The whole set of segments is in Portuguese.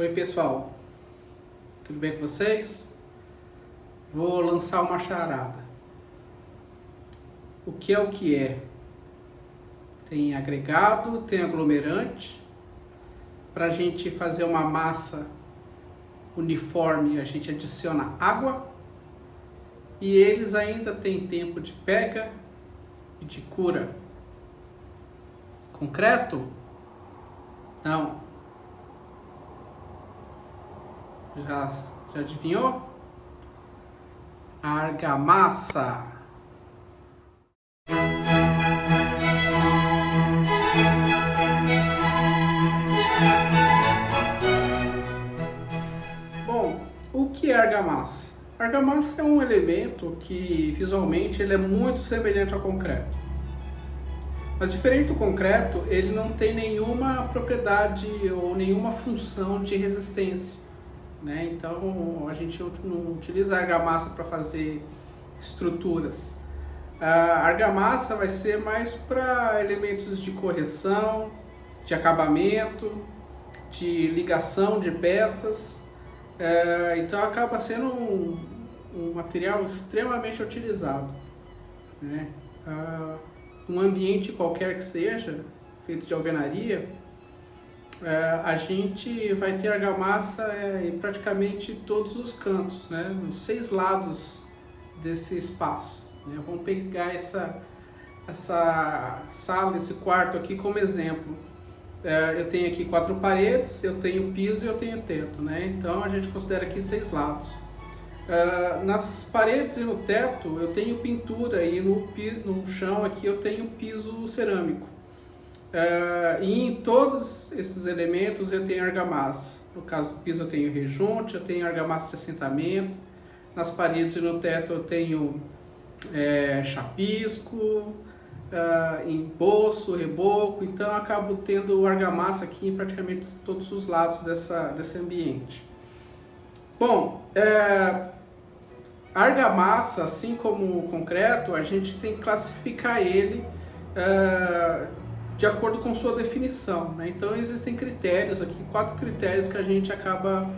Oi pessoal, tudo bem com vocês? Vou lançar uma charada. O que é o que é? Tem agregado, tem aglomerante. Para a gente fazer uma massa uniforme, a gente adiciona água. E eles ainda têm tempo de pega e de cura. Concreto? Não. Já adivinhou? Argamassa. Bom, o que é argamassa? Argamassa é um elemento que visualmente ele é muito semelhante ao concreto. Mas diferente do concreto, ele não tem nenhuma propriedade ou nenhuma função de resistência. Né? Então a gente não utiliza a argamassa para fazer estruturas. A argamassa vai ser mais para elementos de correção, de acabamento, de ligação de peças. Então acaba sendo um material extremamente utilizado. Né? Um ambiente qualquer que seja, feito de alvenaria, a gente vai ter argamassa em praticamente todos os cantos, né? Nos 6 lados desse espaço. Né? Vamos pegar essa sala, esse quarto aqui como exemplo. Eu tenho aqui 4 paredes, eu tenho piso e eu tenho teto, né? Então a gente considera aqui 6 lados. Nas paredes e no teto eu tenho pintura e no chão aqui eu tenho piso cerâmico. E em todos esses elementos eu tenho argamassa. No caso do piso eu tenho rejunte, eu tenho argamassa de assentamento. Nas paredes e no teto eu tenho chapisco, emboço, reboco. Então eu acabo tendo argamassa aqui em praticamente todos os lados desse ambiente. Bom, a argamassa, assim como o concreto, a gente tem que classificar ele de acordo com sua definição, né? Então existem critérios aqui, 4 critérios que a gente acaba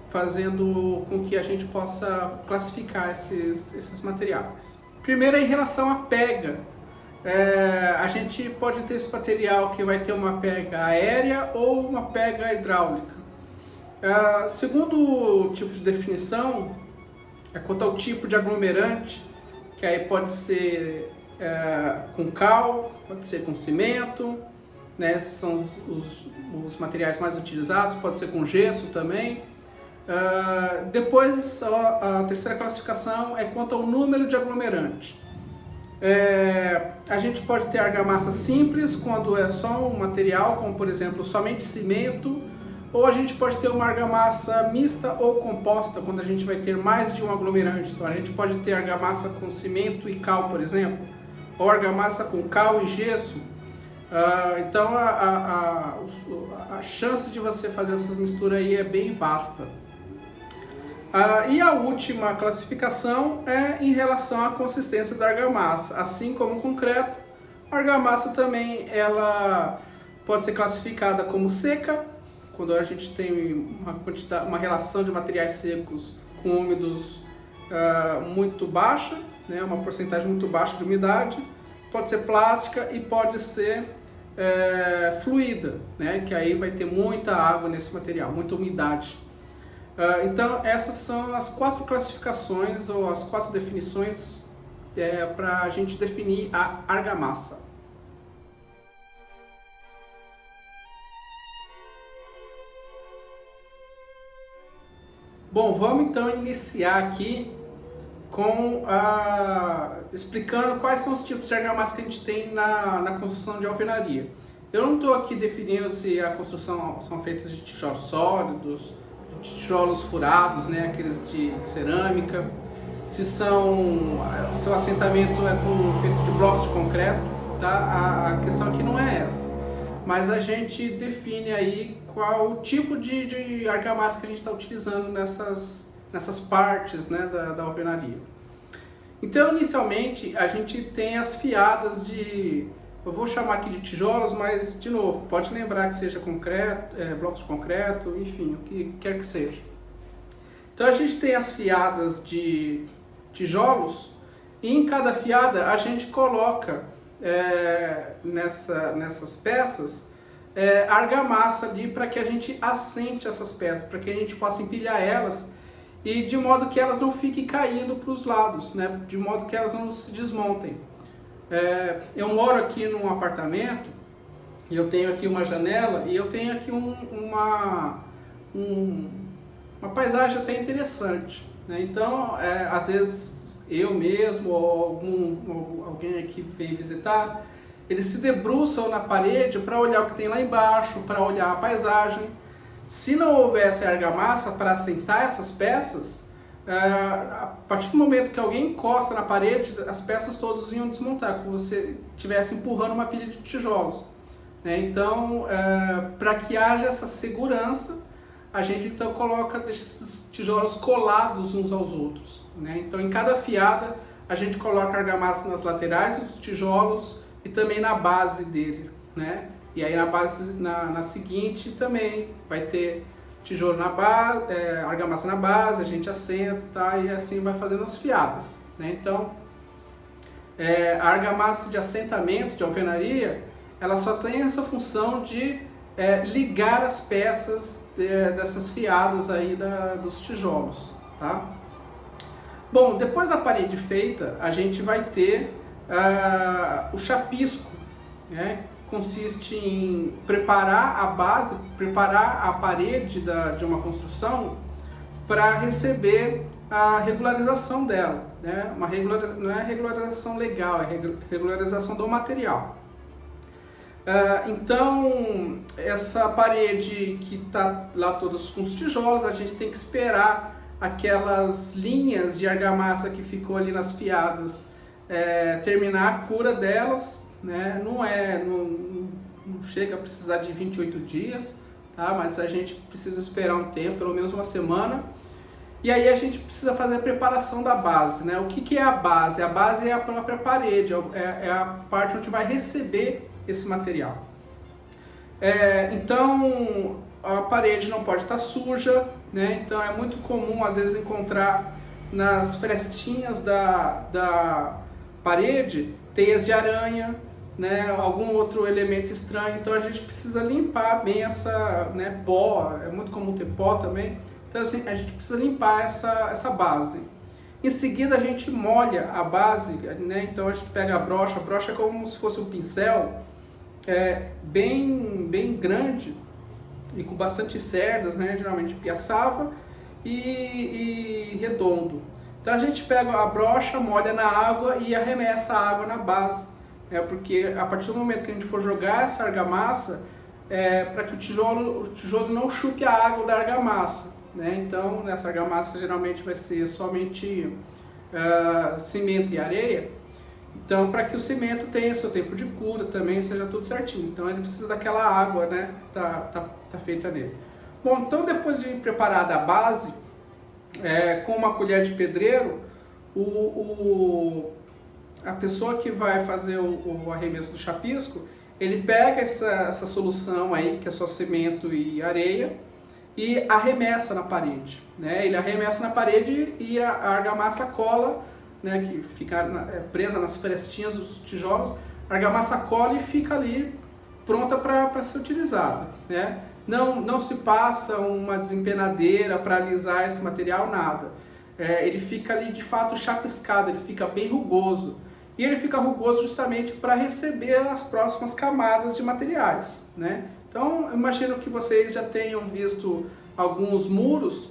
fazendo com que a gente possa classificar esses materiais. Primeiro é em relação à pega. A gente pode ter esse material que vai ter uma pega aérea ou uma pega hidráulica. Segundo tipo de definição, quanto ao tipo de aglomerante, que aí pode ser com cal, pode ser com cimento, né? São os materiais mais utilizados, pode ser com gesso também. Depois, a terceira classificação é quanto ao número de aglomerante. A gente pode ter argamassa simples, quando é só um material, como por exemplo somente cimento, ou a gente pode ter uma argamassa mista ou composta, quando a gente vai ter mais de um aglomerante. Então a gente pode ter argamassa com cimento e cal, por exemplo, ou argamassa com cal e gesso. Então a chance de você fazer essa mistura aí é bem vasta. E a última classificação é em relação à consistência da argamassa. Assim como o concreto, a argamassa também ela pode ser classificada como seca, quando a gente tem uma relação de materiais secos com úmidos muito baixa, né, uma porcentagem muito baixa de umidade. Pode ser plástica e pode ser fluida, né, que aí vai ter muita água nesse material, muita umidade. Então essas são as 4 classificações ou as 4 definições para a gente definir a argamassa. Bom, vamos então iniciar aqui com explicando quais são os tipos de argamassa que a gente tem na construção de alvenaria. Eu não estou aqui definindo se a construção são feitas de tijolos sólidos, de tijolos furados, né, aqueles de cerâmica, se seu assentamento é feito de blocos de concreto, tá? A questão aqui não é essa, mas a gente define aí qual o tipo de argamassa que a gente está utilizando nessas partes, né, da alvenaria. Então, inicialmente, a gente tem as fiadas de eu vou chamar aqui de tijolos, mas, de novo, pode lembrar que seja concreto, blocos de concreto, enfim, o que quer que seja. Então a gente tem as fiadas de tijolos e em cada fiada a gente coloca nessas peças argamassa ali para que a gente assente essas peças, para que a gente possa empilhar elas e de modo que elas não fiquem caindo para os lados, né? De modo que elas não se desmontem. Eu moro aqui num apartamento e eu tenho aqui uma janela e eu tenho aqui uma paisagem até interessante, né? Então, às vezes eu mesmo ou alguém aqui vem visitar, eles se debruçam na parede para olhar o que tem lá embaixo, para olhar a paisagem. Se não houvesse argamassa para assentar essas peças, a partir do momento que alguém encosta na parede, as peças todas iam desmontar, como se você estivesse empurrando uma pilha de tijolos, né? Então, para que haja essa segurança, a gente então coloca esses tijolos colados uns aos outros, né? Então, em cada fiada, a gente coloca argamassa nas laterais dos tijolos e também na base dele, né? E aí na seguinte também vai ter tijolo na base, argamassa na base, a gente assenta, tá? E assim vai fazendo as fiadas, né? Então, a argamassa de assentamento, de alvenaria, ela só tem essa função de ligar as peças dessas fiadas aí dos tijolos, tá? Bom, depois da parede feita, a gente vai ter o chapisco, né? Consiste em preparar a base, preparar a parede de uma construção para receber a regularização dela, né? Não é regularização legal, é regularização do material. Então, essa parede que está lá todas com os tijolos, a gente tem que esperar aquelas linhas de argamassa que ficou ali nas fiadas terminar a cura delas, né? Não chega a precisar de 28 dias, tá? Mas a gente precisa esperar um tempo, pelo menos uma semana. E aí a gente precisa fazer a preparação da base, né? O que é a base? A base é a própria parede, é a parte onde vai receber esse material. Então a parede não pode estar suja, né? Então é muito comum às vezes encontrar nas frestinhas da parede teias de aranha, né? Algum outro elemento estranho. Então a gente precisa limpar bem essa, né, pó, é muito comum ter pó também. Então assim, a gente precisa limpar essa base. Em seguida a gente molha a base, né? Então a gente pega a brocha é como se fosse um pincel, bem grande e com bastante cerdas, né? Geralmente piaçava e redondo. Então a gente pega a brocha, molha na água e arremessa a água na base, porque a partir do momento que a gente for jogar essa argamassa, para que o tijolo não chupe a água da argamassa, né? Então nessa argamassa geralmente vai ser somente cimento e areia. Então, para que o cimento tenha seu tempo de cura também, seja tudo certinho. Então, ele precisa daquela água, né, que tá feita nele. Bom, então depois de preparada a base, com uma colher de pedreiro, a pessoa que vai fazer o arremesso do chapisco, ele pega essa solução aí, que é só cimento e areia, e arremessa na parede, né? Ele arremessa na parede e a argamassa cola, né, que fica presa nas frestinhas dos tijolos, a argamassa cola e fica ali pronta para ser utilizada, né? Não se passa uma desempenadeira para alisar esse material, nada. Ele fica ali de fato chapiscado, ele fica bem rugoso. E ele fica rugoso justamente para receber as próximas camadas de materiais, né? Então, imagino que vocês já tenham visto alguns muros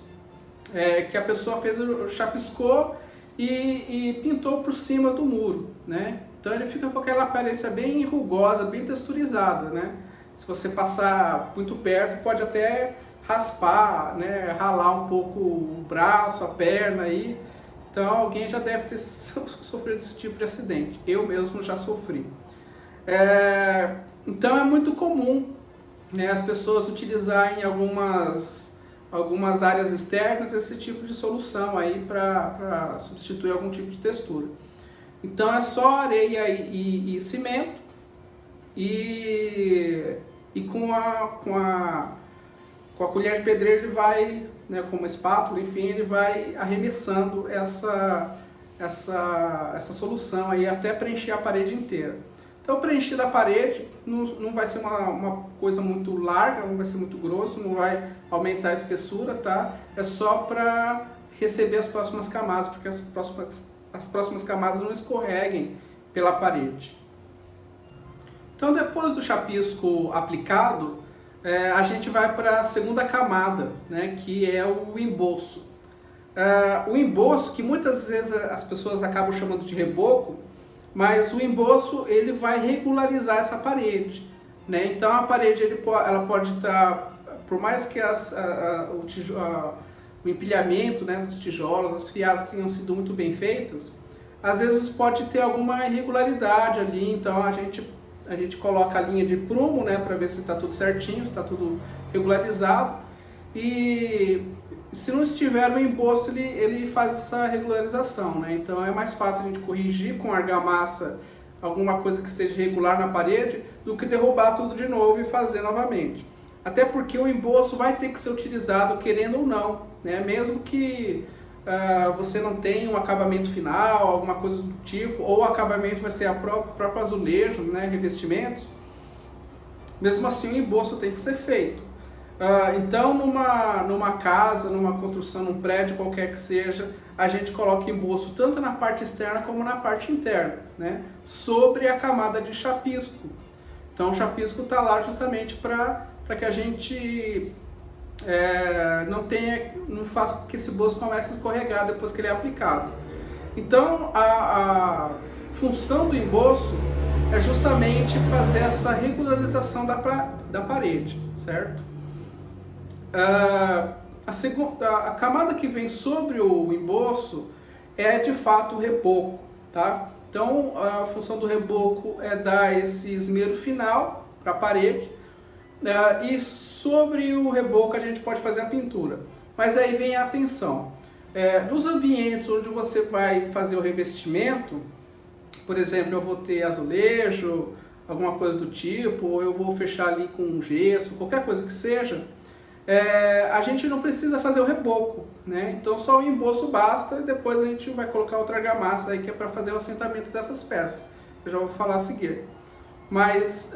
que a pessoa chapiscou e pintou por cima do muro, né? Então ele fica com aquela aparência bem rugosa, bem texturizada, né? Se você passar muito perto, pode até raspar, né? Ralar um pouco o braço, a perna aí. Então alguém já deve ter sofrido esse tipo de acidente. Eu mesmo já sofri. Então é muito comum, né, as pessoas utilizarem algumas áreas externas esse tipo de solução aí para substituir algum tipo de textura. Então é só areia e cimento, e com a colher de pedreiro ele vai, né, com uma espátula, enfim, ele vai arremessando essa solução aí até preencher a parede inteira. Então, preencher a parede não vai ser uma coisa muito larga, não vai ser muito grosso, não vai aumentar a espessura, tá? É só para receber as próximas camadas, porque as próximas camadas não escorreguem pela parede. Então, depois do chapisco aplicado, a gente vai para a segunda camada, né, que é o emboço. O emboço, que muitas vezes as pessoas acabam chamando de reboco, mas o emboço ele vai regularizar essa parede, né? Então a parede ela pode estar, por mais que o empilhamento, né, dos tijolos, as fiadas tenham sido muito bem feitas, às vezes pode ter alguma irregularidade ali, então a gente coloca a linha de prumo, né, para ver se está tudo certinho, se está tudo regularizado, e se não estiver no emboço, ele faz essa regularização, né? Então é mais fácil a gente corrigir com argamassa alguma coisa que seja irregular na parede do que derrubar tudo de novo e fazer novamente. Até porque o emboço vai ter que ser utilizado querendo ou não, né? Mesmo que você não tenha um acabamento final, alguma coisa do tipo, ou o acabamento vai ser a próprio azulejo, né? Revestimentos, mesmo assim o emboço tem que ser feito. Então, numa casa, numa construção, num prédio, qualquer que seja, a gente coloca emboço tanto na parte externa como na parte interna, né? Sobre a camada de chapisco. Então, o chapisco está lá justamente para que a gente não faça com que esse emboço comece a escorregar depois que ele é aplicado. Então, a função do emboço é justamente fazer essa regularização da parede, certo? A camada que vem sobre o emboço é de fato o reboco, tá? Então a função do reboco é dar esse esmero final para a parede, e sobre o reboco a gente pode fazer a pintura. Mas aí vem a atenção, dos ambientes onde você vai fazer o revestimento, por exemplo, eu vou ter azulejo, alguma coisa do tipo, ou eu vou fechar ali com gesso, qualquer coisa que seja, a gente não precisa fazer o reboco, né? Então só o emboço basta, e depois a gente vai colocar outra argamassa aí que é para fazer o assentamento dessas peças. Eu já vou falar a seguir. Mas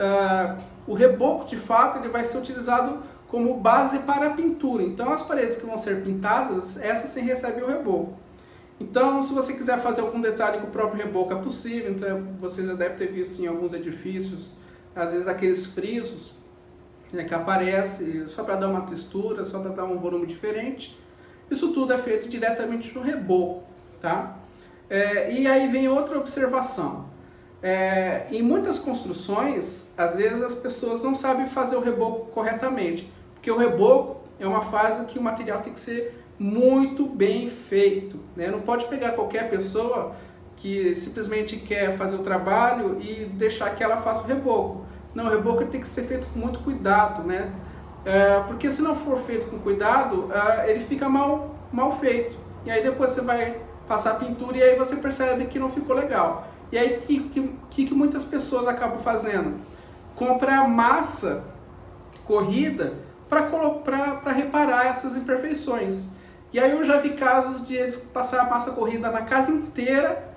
o reboco, de fato, ele vai ser utilizado como base para a pintura. Então as paredes que vão ser pintadas, essas sim recebem o reboco. Então, se você quiser fazer algum detalhe com o próprio reboco, é possível. Então você já deve ter visto em alguns edifícios, às vezes aqueles frisos, que aparece só para dar uma textura, só para dar um volume diferente. Isso tudo é feito diretamente no reboco, tá? E aí vem outra observação. Em muitas construções, às vezes as pessoas não sabem fazer o reboco corretamente, porque o reboco é uma fase que o material tem que ser muito bem feito, né? Não pode pegar qualquer pessoa que simplesmente quer fazer o trabalho e deixar que ela faça o reboco. Não, o reboco tem que ser feito com muito cuidado, né? Porque se não for feito com cuidado, ele fica mal feito. E aí depois você vai passar a pintura e aí você percebe que não ficou legal. E aí o que muitas pessoas acabam fazendo? Compra massa corrida para reparar essas imperfeições. E aí eu já vi casos de eles passar a massa corrida na casa inteira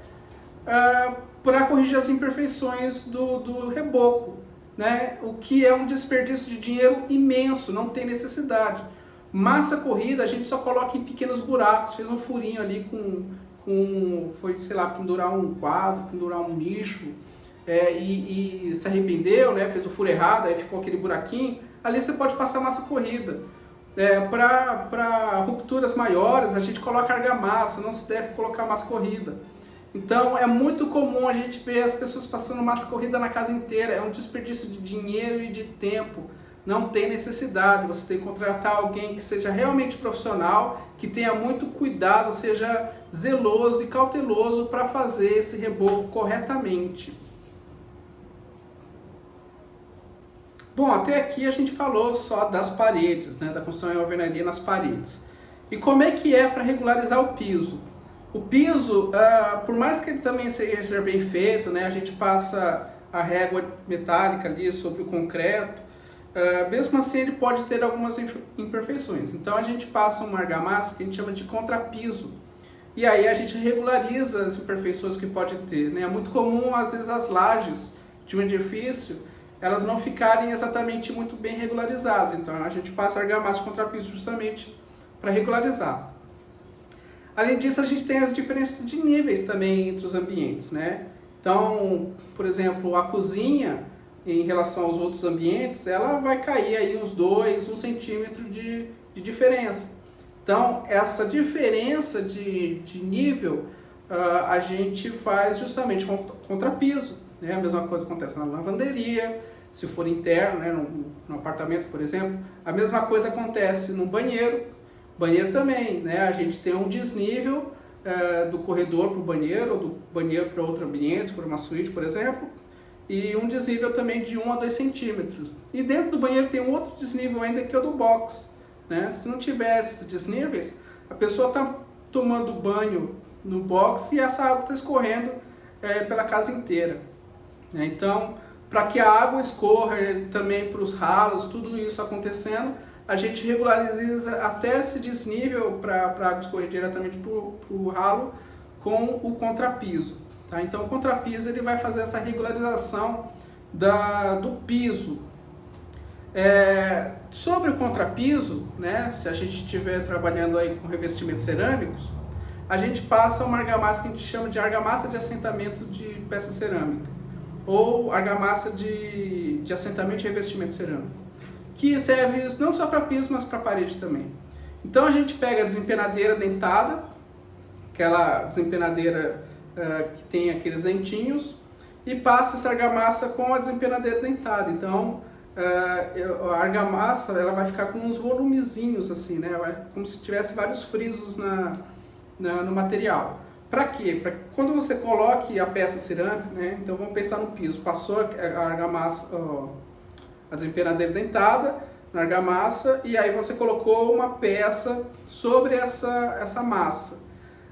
para corrigir as imperfeições do reboco, né? O que é um desperdício de dinheiro imenso, não tem necessidade. Massa corrida a gente só coloca em pequenos buracos, fez um furinho ali foi, sei lá, pendurar um quadro, pendurar um nicho, e se arrependeu, né? Fez o furo errado, aí ficou aquele buraquinho, ali você pode passar massa corrida. Para rupturas maiores a gente coloca argamassa, não se deve colocar massa corrida. Então é muito comum a gente ver as pessoas passando massa corrida na casa inteira, é um desperdício de dinheiro e de tempo, não tem necessidade. Você tem que contratar alguém que seja realmente profissional, que tenha muito cuidado, seja zeloso e cauteloso para fazer esse reboco corretamente. Bom, até aqui a gente falou só das paredes, né, da construção em alvenaria nas paredes. E como é que é para regularizar o piso? O piso, por mais que ele também seja bem feito, né, a gente passa a régua metálica ali sobre o concreto, mesmo assim ele pode ter algumas imperfeições. Então a gente passa uma argamassa que a gente chama de contrapiso, e aí a gente regulariza as imperfeições que pode ter, né? É muito comum, às vezes, as lajes de um edifício, elas não ficarem exatamente muito bem regularizadas, então a gente passa argamassa de contrapiso justamente para regularizar. Além disso, a gente tem as diferenças de níveis também entre os ambientes, né? Então, por exemplo, a cozinha, em relação aos outros ambientes, ela vai cair aí uns 1 centímetro de diferença. Então, essa diferença de nível, a gente faz justamente com contrapiso, né? A mesma coisa acontece na lavanderia, se for interno, né? No apartamento, por exemplo. A mesma coisa acontece no banheiro. Banheiro também, né? A gente tem um desnível do corredor para o banheiro, ou do banheiro para outro ambiente, se for uma suíte, por exemplo, e um desnível também de 1 a 2 centímetros. E dentro do banheiro tem um outro desnível ainda, que é o do box, né? Se não tiver esses desníveis, a pessoa está tomando banho no box e essa água está escorrendo pela casa inteira, né? Então, para que a água escorra também para os ralos, tudo isso acontecendo, a gente regulariza até esse desnível para a água escorrer diretamente para o ralo com o contrapiso, tá? Então o contrapiso ele vai fazer essa regularização do piso. Sobre o contrapiso, né, se a gente estiver trabalhando aí com revestimentos cerâmicos, a gente passa uma argamassa que a gente chama de argamassa de assentamento de peça cerâmica, ou argamassa de assentamento de revestimento cerâmico, que serve não só para piso, mas para parede também. Então a gente pega a desempenadeira dentada, aquela desempenadeira que tem aqueles dentinhos, e passa essa argamassa com a desempenadeira dentada. Então a argamassa ela vai ficar com uns volumezinhos assim, né? Como se tivesse vários frisos no material. Para quê? Para que quando você coloque a peça cerâmica, né? Então vamos pensar no piso, passou a argamassa, a desempenadeira dentada na argamassa, e aí você colocou uma peça sobre essa massa.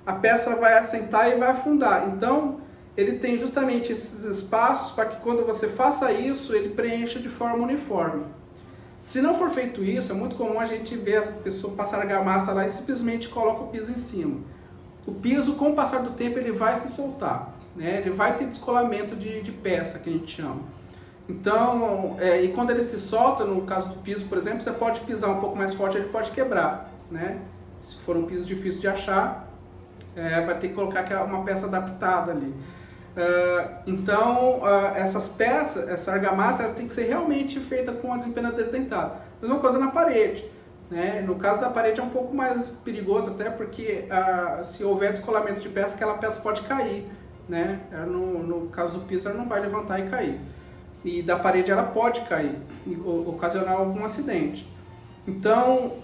A peça vai assentar e vai afundar. Então ele tem justamente esses espaços para que quando você faça isso, ele preencha de forma uniforme. Se não for feito isso, é muito comum a gente ver a pessoa passar argamassa lá e simplesmente coloca o piso em cima. O piso, com o passar do tempo, ele vai se soltar, né? Ele vai ter descolamento de peça, que a gente chama. Então, e quando ele se solta, no caso do piso, por exemplo, você pode pisar um pouco mais forte, ele pode quebrar, né? Se for um piso difícil de achar, vai ter que colocar uma peça adaptada ali. Então, essas peças, essa argamassa, ela tem que ser realmente feita com a desempenadeira dentada. Mesma coisa na parede, né? No caso da parede é um pouco mais perigoso, até porque se houver descolamento de peça, aquela peça pode cair, né? No caso do piso, ela não vai levantar e cair. E da parede ela pode cair e ocasionar algum acidente. Então,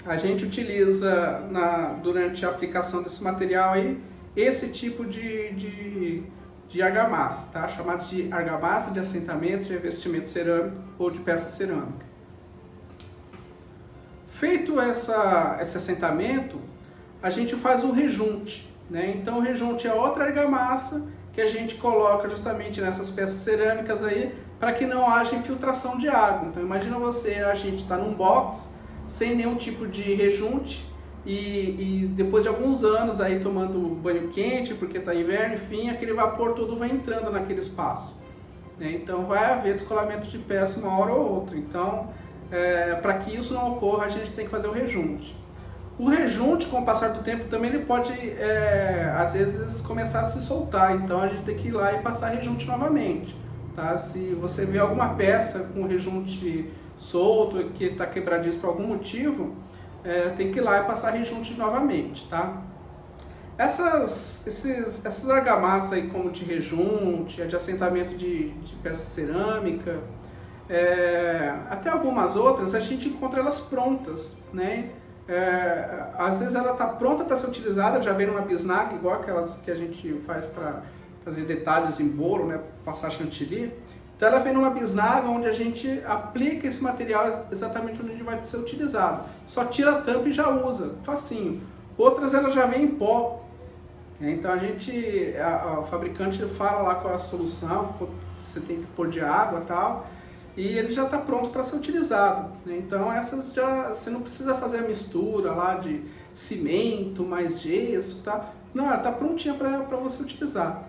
a gente utiliza durante a aplicação desse material aí, esse tipo de argamassa, tá? Chamado de argamassa de assentamento de revestimento cerâmico ou de peça cerâmica. Feito esse assentamento, a gente faz o rejunte, né? Então o rejunte é outra argamassa que a gente coloca justamente nessas peças cerâmicas aí para que não haja infiltração de água. Então imagina a gente está num box sem nenhum tipo de rejunte, e depois de alguns anos aí tomando banho quente, porque está inverno, enfim, aquele vapor todo vai entrando naquele espaço, né? Então vai haver descolamento de peça uma hora ou outra. Então, para que isso não ocorra, a gente tem que fazer o rejunte. O rejunte, com o passar do tempo, também ele pode, às vezes, começar a se soltar. Então a gente tem que ir lá e passar rejunte novamente, tá? Se você vê alguma peça com rejunte solto, que está quebradiço por algum motivo, tem que ir lá e passar rejunte novamente, tá? Essas argamassas aí, como de rejunte, de assentamento de peça cerâmica, até algumas outras, a gente encontra elas prontas, né? Às vezes ela está pronta para ser utilizada, já vem numa bisnaga, igual aquelas que a gente faz para fazer detalhes em bolo, né? Passar chantilly. Então ela vem numa bisnaga onde a gente aplica esse material exatamente onde vai ser utilizado. Só tira a tampa e já usa, facinho. Outras ela já vem em pó, Então o fabricante fala lá qual é a solução, quanto você tem que pôr de água e tal, e ele já está pronto para ser utilizado, né? Então essas já você não precisa fazer a mistura lá de cimento mais gesso, tá? Não, ela está prontinha para você utilizar.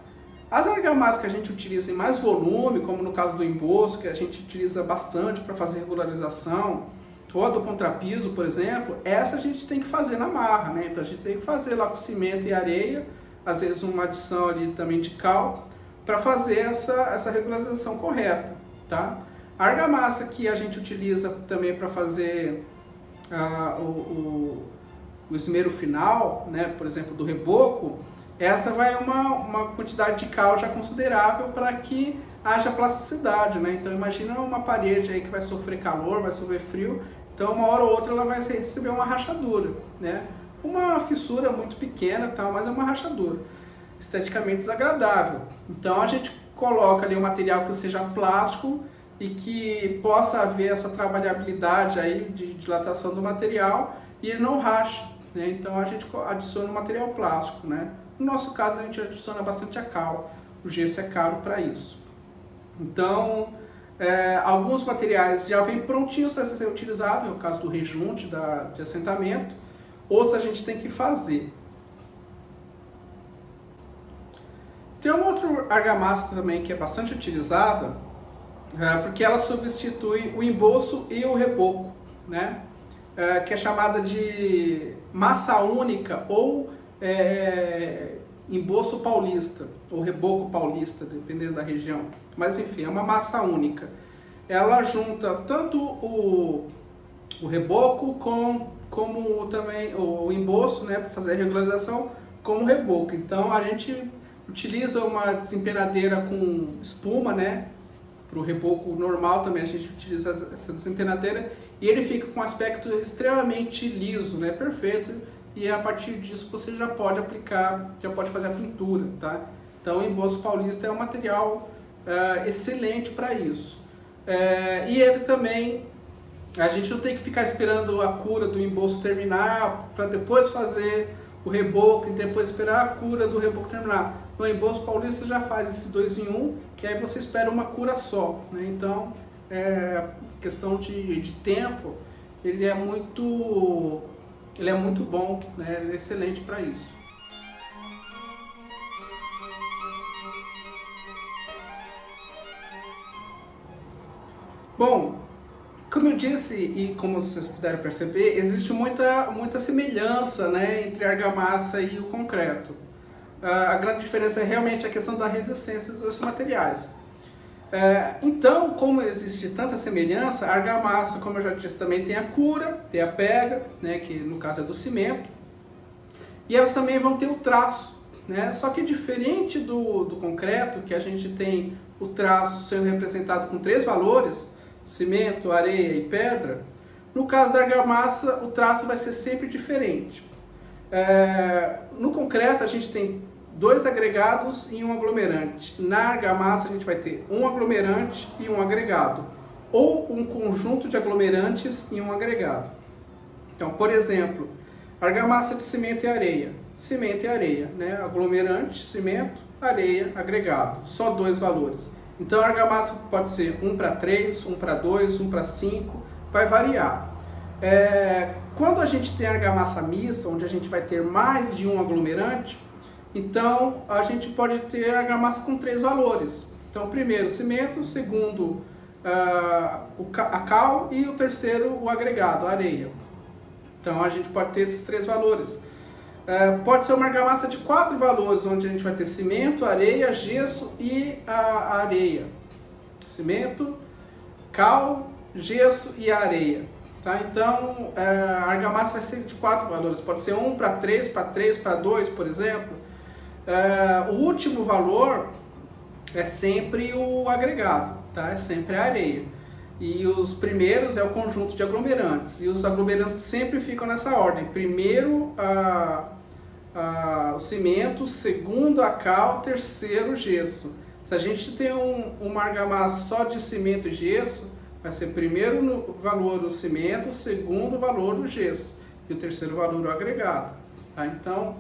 As argamassas que a gente utiliza em mais volume, como no caso do emboço, que a gente utiliza bastante para fazer regularização, ou a do contrapiso, por exemplo, essa a gente tem que fazer na marra, né? Então a gente tem que fazer lá com cimento e areia, às vezes uma adição ali também de cal, para fazer essa regularização correta, tá? A argamassa que a gente utiliza também para fazer o esmero final, né? Por exemplo, do reboco, essa vai uma quantidade de cal já considerável para que haja plasticidade, né? Então imagina uma parede aí que vai sofrer calor, vai sofrer frio, então uma hora ou outra ela vai receber uma rachadura, né? Uma fissura muito pequena, tal, mas é uma rachadura, esteticamente desagradável. Então a gente coloca ali um material que seja plástico e que possa haver essa trabalhabilidade aí de dilatação do material e ele não racha, né? Então a gente adiciona um material plástico, né? No nosso caso a gente adiciona bastante a cal, o gesso é caro para isso. Então alguns materiais já vêm prontinhos para ser utilizados, no caso do rejunte de assentamento, outros a gente tem que fazer. Tem uma outra argamassa também que é bastante utilizada, porque ela substitui o emboço e o reboco, né? Que é chamada de massa única ou emboço paulista, ou reboco paulista, dependendo da região. Mas enfim, é uma massa única. Ela junta tanto o reboco como também o emboço, né, para fazer a regularização, como o reboco. Então a gente utiliza uma desempenadeira com espuma, né? Para o reboco normal também a gente utiliza essa desempenadeira e ele fica com um aspecto extremamente liso, né? Perfeito. E a partir disso você já pode aplicar, já pode fazer a pintura, tá? Então o emboço paulista é um material excelente para isso. E ele também, a gente não tem que ficar esperando a cura do emboço terminar para depois fazer o reboco e depois esperar a cura do reboco terminar. No emboço paulista já faz esse 2 em 1, que aí você espera uma cura só, né? Então, questão de tempo, ele é muito bom, né? Ele é excelente para isso. Bom, como eu disse e como vocês puderam perceber, existe muita semelhança, né, entre a argamassa e o concreto. A grande diferença é realmente a questão da resistência dos materiais. Então, como existe tanta semelhança, a argamassa, como eu já disse, também tem a cura, tem a pega, né, que no caso é do cimento, e elas também vão ter o traço, né? Só que diferente do concreto, que a gente tem o traço sendo representado com 3 valores, cimento, areia e pedra, no caso da argamassa o traço vai ser sempre diferente. No concreto a gente tem 2 agregados e um aglomerante. Na argamassa a gente vai ter um aglomerante e um agregado, ou um conjunto de aglomerantes e um agregado. Então, por exemplo, argamassa de cimento e areia. Cimento e areia, né? Aglomerante, cimento, areia, agregado. Só 2 valores. Então a argamassa pode ser 1 para 3, 1 para 2, 1 para 5, vai variar. Quando a gente tem argamassa mista, onde a gente vai ter mais de um aglomerante, então a gente pode ter argamassa com 3 valores. Então primeiro cimento, segundo a cal e o terceiro o agregado, a areia. Então a gente pode ter esses 3 valores. Pode ser uma argamassa de 4 valores, onde a gente vai ter cimento, areia, gesso e a areia. Cimento, cal, gesso e a areia. Tá? Então a argamassa vai ser de 4 valores. Pode ser 1 para 3, para 3, para 2, por exemplo. O último valor é sempre o agregado, tá? É sempre a areia. E os primeiros é o conjunto de aglomerantes. E os aglomerantes sempre ficam nessa ordem. Primeiro o cimento, segundo a cal, terceiro o gesso. Se a gente tem uma argamassa só de cimento e gesso, vai ser primeiro no valor o cimento, segundo valor o gesso e o terceiro valor o agregado. Tá? Então,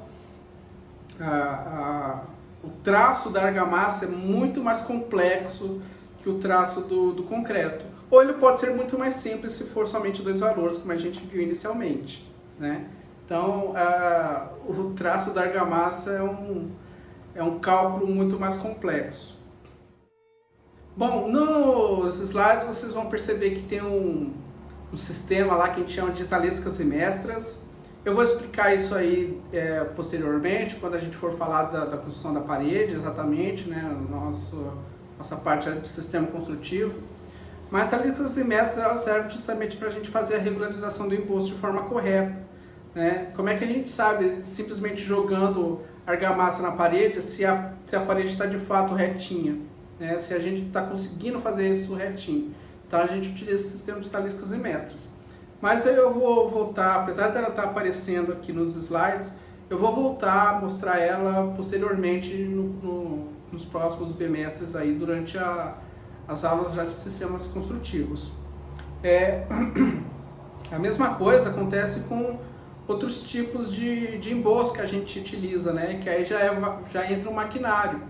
o traço da argamassa é muito mais complexo que o traço do concreto. Ou ele pode ser muito mais simples se for somente dois valores, como a gente viu inicialmente, né? Então, o traço da argamassa é um cálculo muito mais complexo. Bom, nos slides vocês vão perceber que tem um sistema lá que a gente chama de talescas e mestras. Eu vou explicar isso aí posteriormente, quando a gente for falar da construção da parede, exatamente, né? Nossa parte de sistema construtivo. Mas talescas e mestras elas servem justamente para a gente fazer a regularização do emboço de forma correta, né? Como é que a gente sabe, simplesmente jogando argamassa na parede, se a parede está de fato retinha, né? Se a gente está conseguindo fazer isso retinho. Então a gente utiliza esse sistema de talescas e mestras. Mas eu vou voltar, apesar dela estar aparecendo aqui nos slides, eu vou voltar a mostrar ela posteriormente nos próximos bimestres aí, durante as aulas já de sistemas construtivos. A mesma coisa acontece com outros tipos de emboço que a gente utiliza, né? Que aí já entra um maquinário,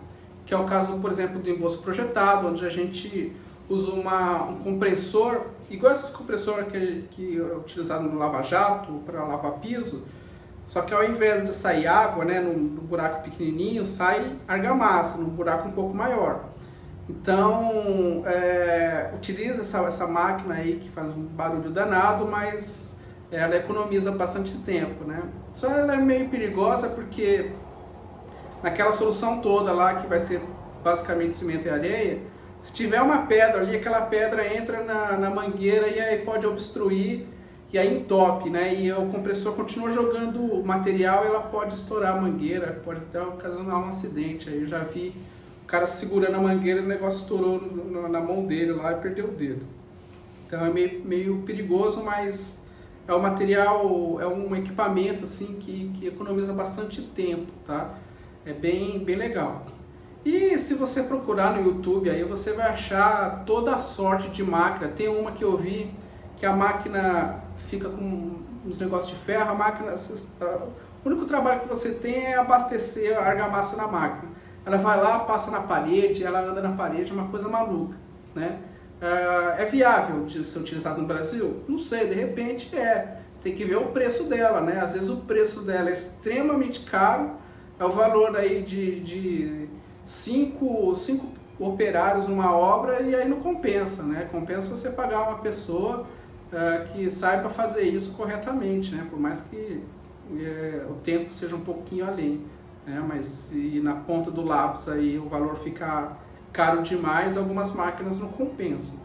que é o caso, por exemplo, do emboço projetado, onde a gente usa um compressor, igual esses compressores que é utilizado no lava-jato para lavar piso, só que ao invés de sair água, né, no buraco pequenininho, sai argamassa, num buraco um pouco maior. Então, utiliza essa máquina aí que faz um barulho danado, mas ela economiza bastante tempo, né? Só ela é meio perigosa porque naquela solução toda lá, que vai ser basicamente cimento e areia, se tiver uma pedra ali, aquela pedra entra na mangueira e aí pode obstruir e aí entope, né? E o compressor continua jogando o material, ela pode estourar a mangueira, pode até ocasionar um acidente. Aí eu já vi o cara segurando a mangueira e o negócio estourou na mão dele lá e perdeu o dedo. Então é meio perigoso, mas é um material, é um equipamento assim que economiza bastante tempo, tá? É bem legal. E se você procurar no YouTube, aí você vai achar toda a sorte de máquina. Tem uma que eu vi que a máquina fica com uns negócios de ferro, o único trabalho que você tem é abastecer a argamassa na máquina. Ela vai lá, passa na parede, ela anda na parede, é uma coisa maluca, né? É viável de ser utilizado no Brasil? Não sei, de repente tem que ver o preço dela, né? Às vezes o preço dela é extremamente caro, é o valor aí de 5 operários numa obra, e aí não compensa, né? Compensa você pagar uma pessoa que saiba fazer isso corretamente, né? Por mais que o tempo seja um pouquinho além, né? Mas se na ponta do lápis aí o valor ficar caro demais, algumas máquinas não compensam,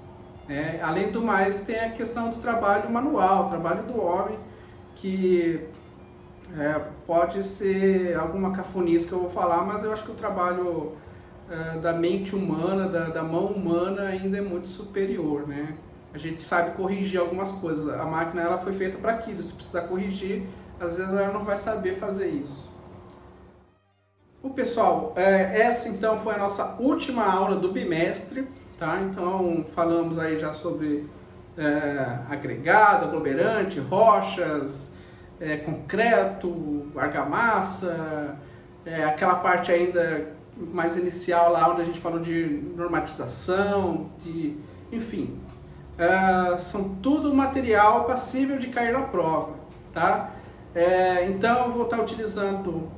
né? Além do mais, tem a questão do trabalho manual, o trabalho do homem, que pode ser alguma cafonice que eu vou falar, mas eu acho que o trabalho da mente humana, da mão humana, ainda é muito superior, né? A gente sabe corrigir algumas coisas. A máquina ela foi feita para aquilo. Se precisar corrigir, às vezes ela não vai saber fazer isso. Bom, pessoal, essa então foi a nossa última aula do bimestre, tá? Então falamos aí já sobre agregado, aglomerante, rochas, concreto, argamassa, aquela parte ainda mais inicial lá onde a gente falou de normatização, enfim, são tudo material passível de cair na prova, tá? Então eu vou estar utilizando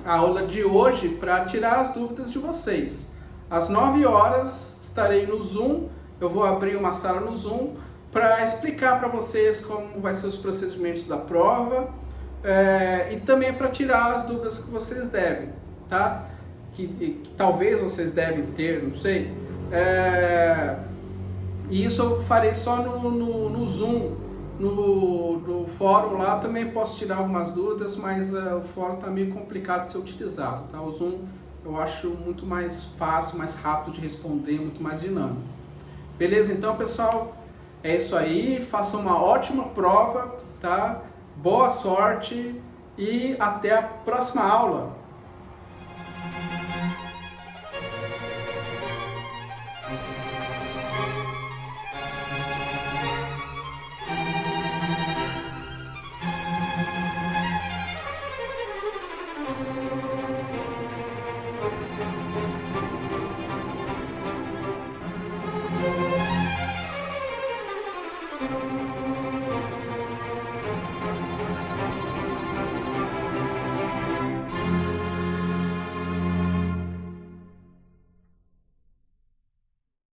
a aula de hoje para tirar as dúvidas de vocês. Às 9 horas estarei no Zoom, eu vou abrir uma sala no Zoom para explicar para vocês como vai ser os procedimentos da prova, e também para tirar as dúvidas que vocês devem, tá? Que talvez vocês devem ter, não sei. E isso eu farei só no Zoom, no fórum lá. Também posso tirar algumas dúvidas, mas o fórum está meio complicado de ser utilizado, tá? O Zoom eu acho muito mais fácil, mais rápido de responder, muito mais dinâmico. Beleza? Então, pessoal, é isso aí. Façam uma ótima prova, tá? Boa sorte e até a próxima aula.